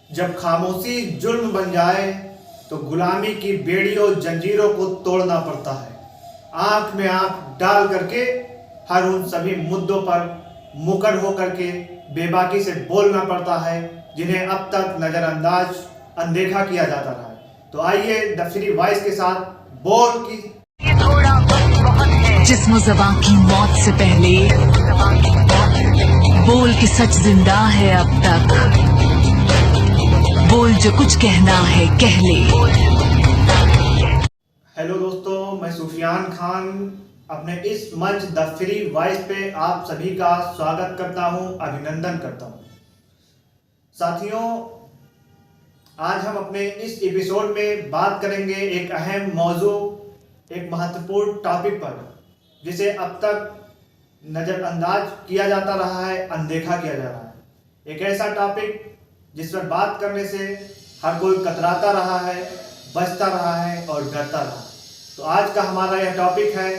जब खामोशी जुल्म बन जाए तो गुलामी की बेड़ियों जंजीरों को तोड़ना पड़ता है। आंख में आंख डाल करके हर उन सभी मुद्दों पर मुकर होकर के बेबाकी से बोलना पड़ता है जिन्हें अब तक नजरअंदाज अनदेखा किया जाता रहा है। तो आइए द फ्री वॉइस के साथ बोल की जिस्म ज़बां की मौत से पहले बोल के सच जिंदा है अब तक। बोल जो कुछ कहना है कह ले। हेलो दोस्तों, मैं सुफियान खान अपने इस मंच द फ्री वॉइस पे आप सभी का स्वागत करता हूं, अभिनंदन करता हूं। साथियों, आज हम अपने इस एपिसोड में बात करेंगे एक अहम मौजू, एक महत्वपूर्ण टॉपिक पर जिसे अब तक नज़रअंदाज किया जाता रहा है, अनदेखा किया जा रहा है। एक ऐसा टॉपिक जिस पर बात करने से हर कोई कतराता रहा है, बचता रहा है और डरता रहा। तो आज का हमारा यह टॉपिक है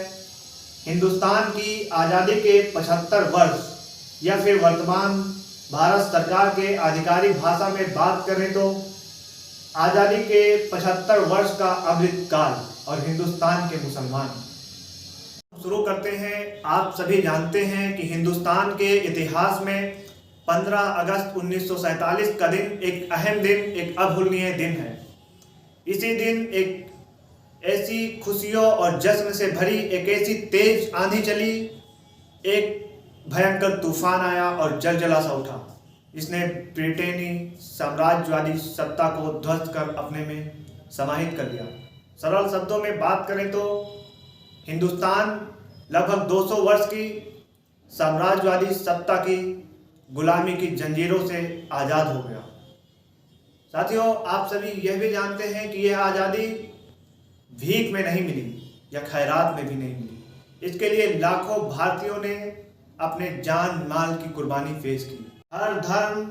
हिंदुस्तान की आज़ादी के 75 वर्ष, या फिर वर्तमान भारत सरकार के आधिकारिक भाषा में बात करें तो आज़ादी के 75 वर्ष का अमृतकाल और हिंदुस्तान के मुसलमान। शुरू करते हैं। आप सभी जानते हैं कि हिंदुस्तान के इतिहास में 15 अगस्त 1947 का दिन एक अहम दिन, एक अभूलनीय दिन है। इसी दिन एक ऐसी खुशियों और जश्न से भरी एक ऐसी तेज आंधी चली, एक भयंकर तूफान आया और जलजला सा उठा। इसने ब्रिटेनी साम्राज्यवादी सत्ता को ध्वस्त कर अपने में समाहित कर दिया। सरल शब्दों में बात करें तो हिंदुस्तान लगभग 200 वर्ष की साम्राज्यवादी सत्ता की गुलामी की जंजीरों से आज़ाद हो गया। साथियों, आप सभी यह भी जानते हैं कि यह आज़ादी भीख में नहीं मिली या खैरात में भी नहीं मिली। इसके लिए लाखों भारतीयों ने अपने जान माल की कुर्बानी पेश की। हर धर्म,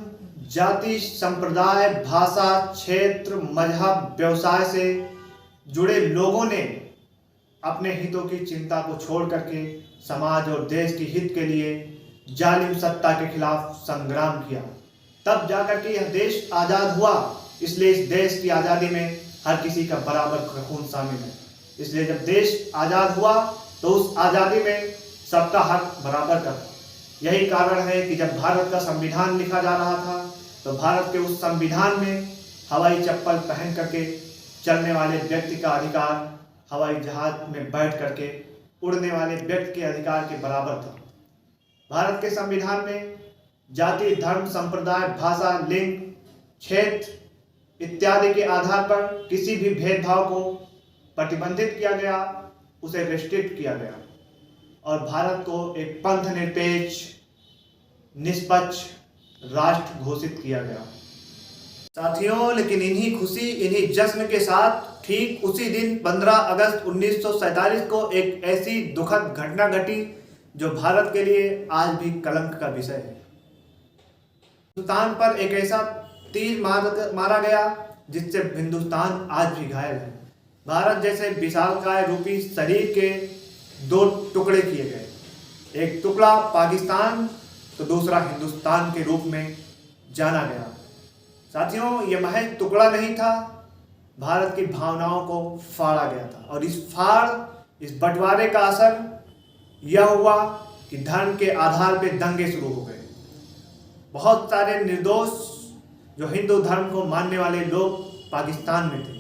जाति, संप्रदाय, भाषा, क्षेत्र, मजहब, व्यवसाय से जुड़े लोगों ने अपने हितों की चिंता को छोड़ करके समाज और देश के हित के लिए जालिम सत्ता के खिलाफ संग्राम किया। तब जाकर के यह देश आज़ाद हुआ। इसलिए इस देश की आज़ादी में हर किसी का बराबर खून शामिल है। इसलिए जब देश आज़ाद हुआ तो उस आज़ादी में सबका हक बराबर का था। यही कारण है कि जब भारत का संविधान लिखा जा रहा था तो भारत के उस संविधान में हवाई चप्पल पहन करके चलने वाले व्यक्ति का अधिकार हवाई जहाज में बैठ करके उड़ने वाले व्यक्ति के अधिकार के बराबर था। भारत के संविधान में जाति, धर्म, संप्रदाय, भाषा, लिंग, क्षेत्र इत्यादि के आधार पर किसी भी भेदभाव को प्रतिबंधित किया गया, उसे रिस्ट्रिक्ट किया गया और भारत को एक पंथ निरपेक्ष, निष्पक्ष राष्ट्र घोषित किया गया। साथियों, लेकिन इन्हीं खुशी, इन्हीं जश्न के साथ ठीक उसी दिन 15 अगस्त 1947 को एक ऐसी दुखद घटना घटी जो भारत के लिए आज भी कलंक का विषय है। हिंदुस्तान पर एक ऐसा तीर मारा गया जिससे हिंदुस्तान आज भी घायल है। भारत जैसे विशालकाय रूपी शरीर के दो टुकड़े किए गए, एक टुकड़ा पाकिस्तान तो दूसरा हिंदुस्तान के रूप में जाना गया। साथियों, यह महज टुकड़ा नहीं था, भारत की भावनाओं को फाड़ा गया था और इस बंटवारे का असर यह हुआ कि धर्म के आधार पर दंगे शुरू हो गए। बहुत सारे निर्दोष जो हिंदू धर्म को मानने वाले लोग पाकिस्तान में थे,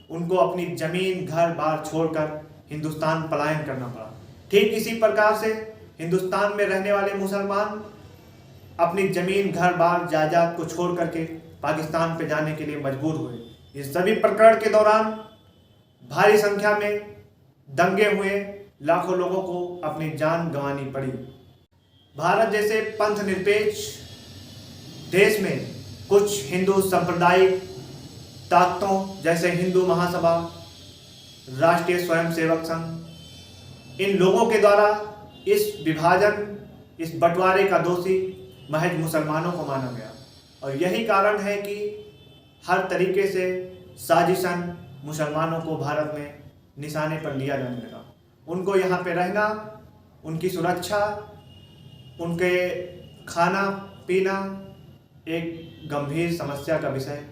उनको अपनी जमीन, घर बार छोड़कर हिंदुस्तान पलायन करना पड़ा। ठीक इसी प्रकार से हिंदुस्तान में रहने वाले मुसलमान अपनी जमीन, घर बार, जायदाद को छोड़ करके पाकिस्तान पे जाने के लिए मजबूर हुए। इस सभी प्रकरण के दौरान भारी संख्या में दंगे हुए, लाखों लोगों को अपनी जान गंवानी पड़ी। भारत जैसे पंथ निरपेक्ष देश में कुछ हिंदू सांप्रदायिक ताकतों जैसे हिंदू महासभा, राष्ट्रीय स्वयंसेवक संघ, इन लोगों के द्वारा इस विभाजन, इस बंटवारे का दोषी महज मुसलमानों को माना गया। और यही कारण है कि हर तरीके से साजिशन मुसलमानों को भारत में निशाने पर लिया जाने लगा। उनको यहाँ पे रहना, उनकी सुरक्षा, उनके खाना पीना, एक गंभीर समस्या का विषय